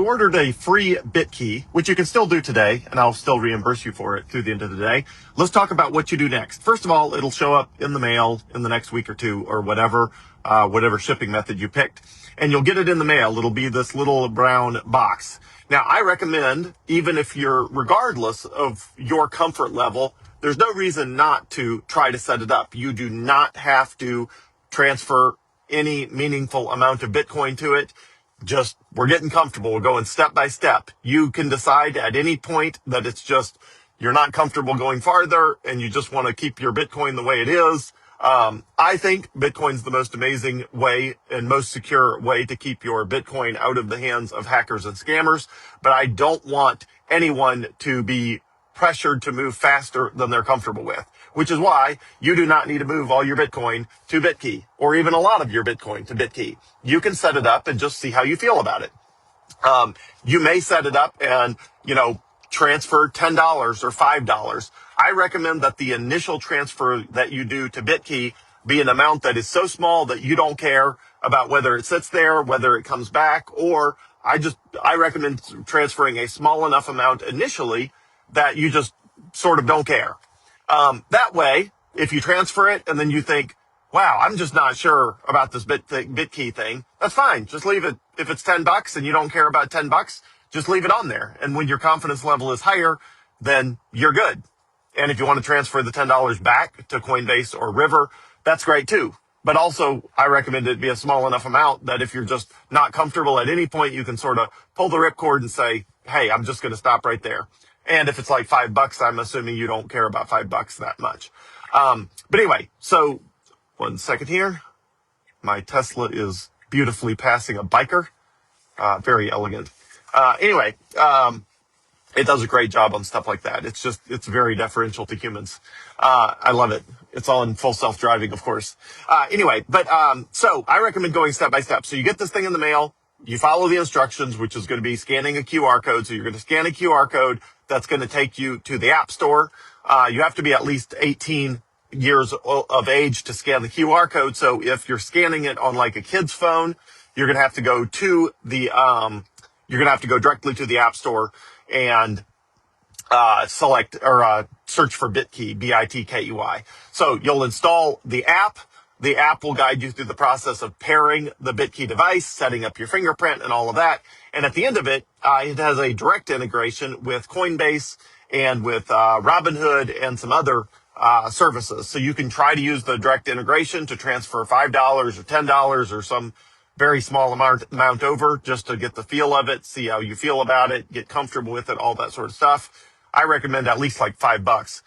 ordered a free Bitkey, which you can still do today, and I'll still reimburse you for it through the end of the day. Let's talk about what you do next. First of all, it'll show up in the mail in the next week or two, or whatever shipping method you picked, and you'll get it in the mail. It'll be this little brown box. Now, I recommend, even if you're, regardless of your comfort level, there's no reason not to try to set it up. You do not have to transfer any meaningful amount of Bitcoin to it. Just, we're getting comfortable. We're going step by step. You can decide at any point that it's just, you're not comfortable going farther and you just want to keep your Bitcoin the way it is. I think Bitcoin's the most amazing way and most secure way to keep your Bitcoin out of the hands of hackers and scammers. But I don't want anyone to be pressured to move faster than they're comfortable with, which is why you do not need to move all your Bitcoin to Bitkey, or even a lot of your Bitcoin to Bitkey. You can set it up and just see how you feel about it. You may set it up and, transfer $10 or $5. I recommend that the initial transfer that you do to Bitkey be an amount that is so small that you don't care about whether it sits there, whether it comes back, or I recommend transferring a small enough amount initially that you just sort of don't care. That way, if you transfer it and then you think, wow, I'm just not sure about this Bitkey thing, that's fine. Just leave it. If it's $10 and you don't care about $10, just leave it on there. And when your confidence level is higher, then you're good. And if you want to transfer the $10 back to Coinbase or River, that's great too. But also, I recommend it be a small enough amount that if you're just not comfortable at any point, you can sort of pull the ripcord and say, hey, I'm just going to stop right there. And if it's like $5, I'm assuming you don't care about $5 that much. But anyway, so 1 second here. My Tesla is beautifully passing a biker. Very elegant. Anyway, it does a great job on stuff like that. It's very deferential to humans. I love it. It's all in full self-driving, of course. So I recommend going step by step. So you get this thing in the mail. You follow the instructions, which is going to be scanning a QR code. So you're going to scan a QR code that's going to take you to the App Store. You have to be at least 18 years of age to scan the QR code. So if you're scanning it on like a kid's phone, you're going to have to go to directly to the App Store and select or search for Bitkey, Bitkey. So you'll install the app. The app will guide you through the process of pairing the Bitkey device, setting up your fingerprint and all of that. And at the end of it, it has a direct integration with Coinbase and with Robinhood and some other services. So you can try to use the direct integration to transfer $5 or $10 or some very small amount over just to get the feel of it, see how you feel about it, get comfortable with it, all that sort of stuff. I recommend at least like $5.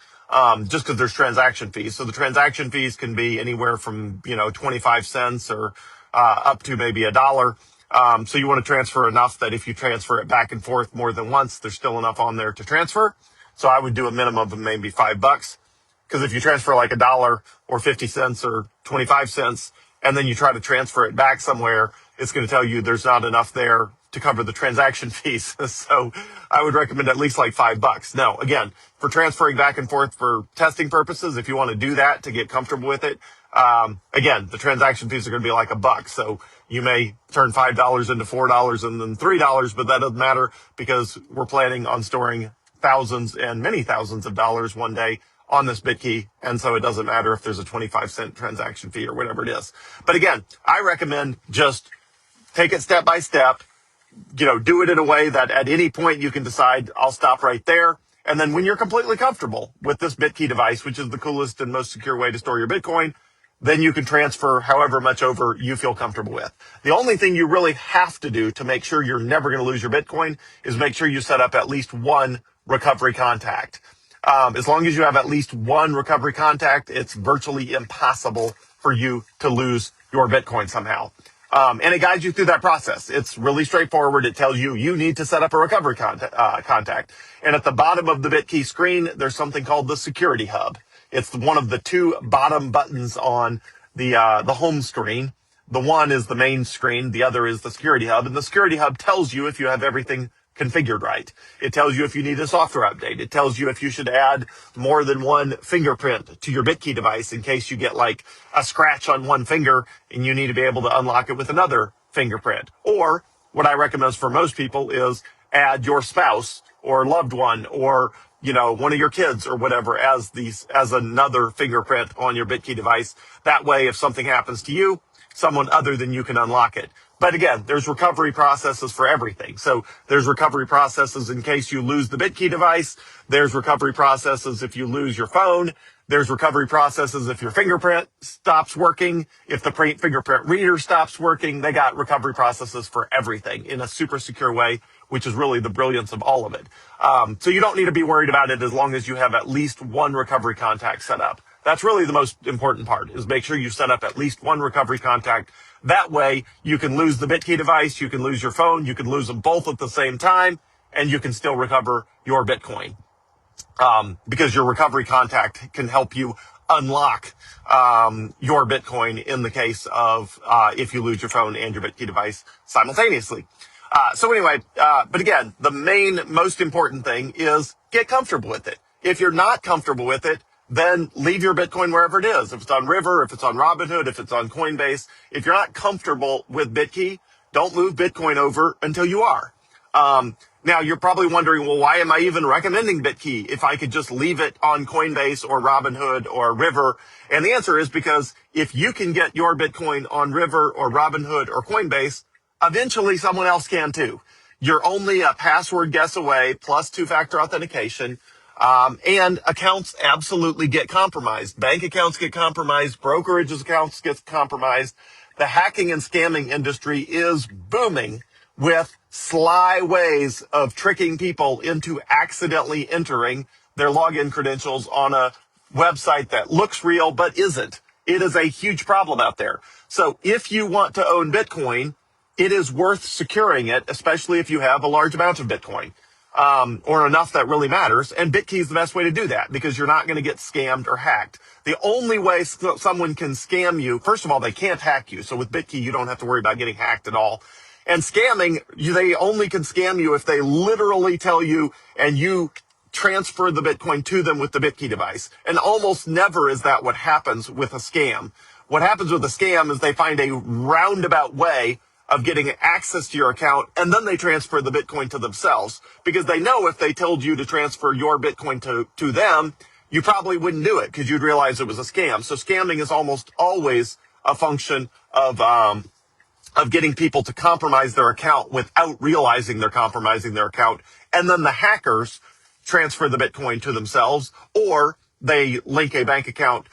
Just because there's transaction fees. So the transaction fees can be anywhere from, 25 cents or up to maybe $1. So you want to transfer enough that if you transfer it back and forth more than once, there's still enough on there to transfer. So I would do a minimum of maybe $5. Because if you transfer like $1 or 50 cents or 25 cents, and then you try to transfer it back somewhere, it's going to tell you there's not enough there to cover the transaction fees. So I would recommend at least like $5. Now, again, for transferring back and forth for testing purposes, if you want to do that to get comfortable with it, again, the transaction fees are going to be like $1. So you may turn $5 into $4 and then $3, but that doesn't matter because we're planning on storing thousands and many thousands of dollars one day on this Bitkey. And so it doesn't matter if there's a 25-cent transaction fee or whatever it is. But again, I recommend just take it step by step, do it in a way that at any point you can decide, I'll stop right there. And then when you're completely comfortable with this Bitkey device, which is the coolest and most secure way to store your Bitcoin, then you can transfer however much over you feel comfortable with. The only thing you really have to do to make sure you're never going to lose your Bitcoin is make sure you set up at least one recovery contact. As long as you have at least one recovery contact, it's virtually impossible for you to lose your Bitcoin somehow. And it guides you through that process. It's really straightforward. It tells you need to set up a recovery contact. And at the bottom of the Bitkey screen, there's something called the Security Hub. It's one of the two bottom buttons on the home screen. The one is the main screen. The other is the Security Hub. And the Security Hub tells you if you have everything configured right. It tells you if you need a software update. It tells you if you should add more than one fingerprint to your Bitkey device in case you get like a scratch on one finger and you need to be able to unlock it with another fingerprint. Or what I recommend for most people is add your spouse or loved one or one of your kids or whatever as another fingerprint on your Bitkey device. That way, if something happens to you, someone other than you can unlock it. But again, there's recovery processes for everything. So there's recovery processes in case you lose the Bitkey device. There's recovery processes if you lose your phone. There's recovery processes if your fingerprint stops working, if the fingerprint reader stops working. They got recovery processes for everything in a super secure way, which is really the brilliance of all of it. So you don't need to be worried about it as long as you have at least one recovery contact set up. That's really the most important part, is make sure you set up at least one recovery contact. That way you can lose the Bitkey device, you can lose your phone, you can lose them both at the same time, and you can still recover your Bitcoin. Because your recovery contact can help you unlock your Bitcoin in the case of if you lose your phone and your Bitkey device simultaneously. So anyway, but again, the most important thing is get comfortable with it. If you're not comfortable with it, then leave your Bitcoin wherever it is. If it's on River, if it's on Robinhood, if it's on Coinbase, if you're not comfortable with Bitkey, don't move Bitcoin over until you are. Now you're probably wondering, well, why am I even recommending Bitkey if I could just leave it on Coinbase or Robinhood or River? And the answer is because if you can get your Bitcoin on River or Robinhood or Coinbase, eventually someone else can too. You're only a password guess away plus two-factor authentication. And accounts absolutely get compromised. Bank accounts get compromised. Brokerages accounts get compromised. The hacking and scamming industry is booming with sly ways of tricking people into accidentally entering their login credentials on a website that looks real but isn't. It is a huge problem out there. So if you want to own Bitcoin, it is worth securing it, especially if you have a large amount of Bitcoin. Or enough that really matters. And Bitkey is the best way to do that because you're not going to get scammed or hacked. The only way someone can scam you, first of all, they can't hack you. So with Bitkey, you don't have to worry about getting hacked at all. And scamming, they only can scam you if they literally tell you and you transfer the Bitcoin to them with the Bitkey device. And almost never is that what happens with a scam. What happens with a scam is they find a roundabout way of getting access to your account, and then they transfer the Bitcoin to themselves because they know if they told you to transfer your Bitcoin to them, you probably wouldn't do it because you'd realize it was a scam. So scamming is almost always a function of getting people to compromise their account without realizing they're compromising their account. And then the hackers transfer the Bitcoin to themselves, or they link a bank account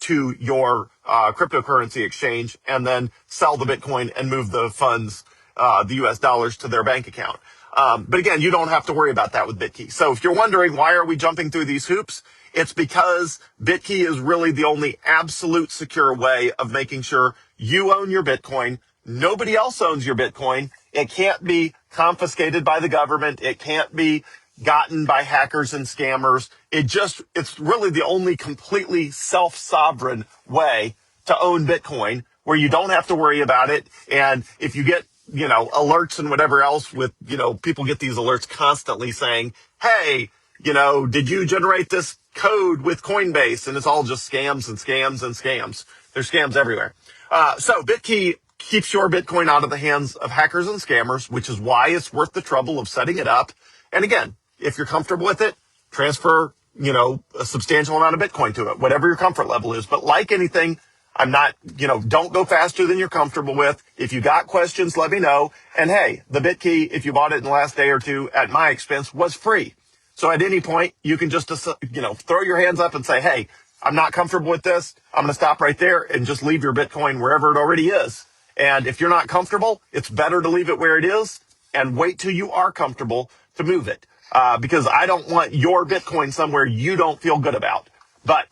to your cryptocurrency exchange and then sell the Bitcoin and move the funds, the US dollars, to their bank account. But again, you don't have to worry about that with Bitkey. So if you're wondering why are we jumping through these hoops, it's because Bitkey is really the only absolute secure way of making sure you own your Bitcoin. Nobody else owns your Bitcoin. It can't be confiscated by the government. It can't be gotten by hackers and scammers. It's really the only completely self-sovereign way to own Bitcoin where you don't have to worry about it. And if you get, alerts and whatever else with, people get these alerts constantly saying, hey, did you generate this code with Coinbase? And it's all just scams and scams and scams. There's scams everywhere. So Bitkey keeps your Bitcoin out of the hands of hackers and scammers, which is why it's worth the trouble of setting it up. And again, if you're comfortable with it, transfer, a substantial amount of Bitcoin to it, whatever your comfort level is. But like anything, don't go faster than you're comfortable with. If you got questions, let me know. And hey, the Bitkey, if you bought it in the last day or two at my expense, was free. So at any point, you can just, throw your hands up and say, hey, I'm not comfortable with this. I'm going to stop right there and just leave your Bitcoin wherever it already is. And if you're not comfortable, it's better to leave it where it is and wait till you are comfortable to move it. Because I don't want your Bitcoin somewhere you don't feel good about. But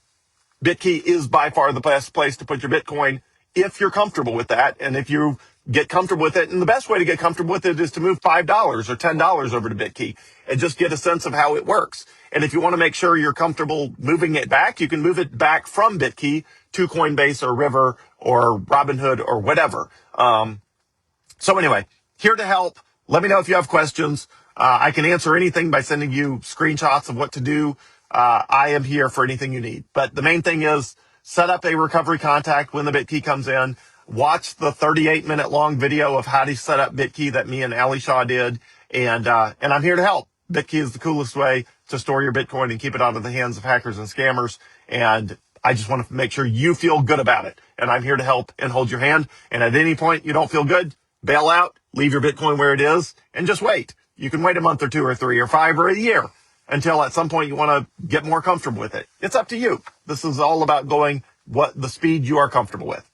Bitkey is by far the best place to put your Bitcoin if you're comfortable with that. And if you get comfortable with it, and the best way to get comfortable with it is to move $5 or $10 over to Bitkey and just get a sense of how it works. And if you want to make sure you're comfortable moving it back, you can move it back from Bitkey to Coinbase or River or Robinhood or whatever. So anyway, here to help. Let me know if you have questions. I can answer anything by sending you screenshots of what to do. I am here for anything you need. But the main thing is set up a recovery contact when the Bitkey comes in. watch the 38-minute long video of how to set up Bitkey that me and Ali Shaw did. And I'm here to help. Bitkey is the coolest way to store your Bitcoin and keep it out of the hands of hackers and scammers. And I just want to make sure you feel good about it. And I'm here to help and hold your hand. And at any point you don't feel good, bail out, leave your Bitcoin where it is, and just wait. You can wait a month or 2 or 3 or 5 or a year until at some point you want to get more comfortable with it. It's up to you. This is all about going the speed you are comfortable with.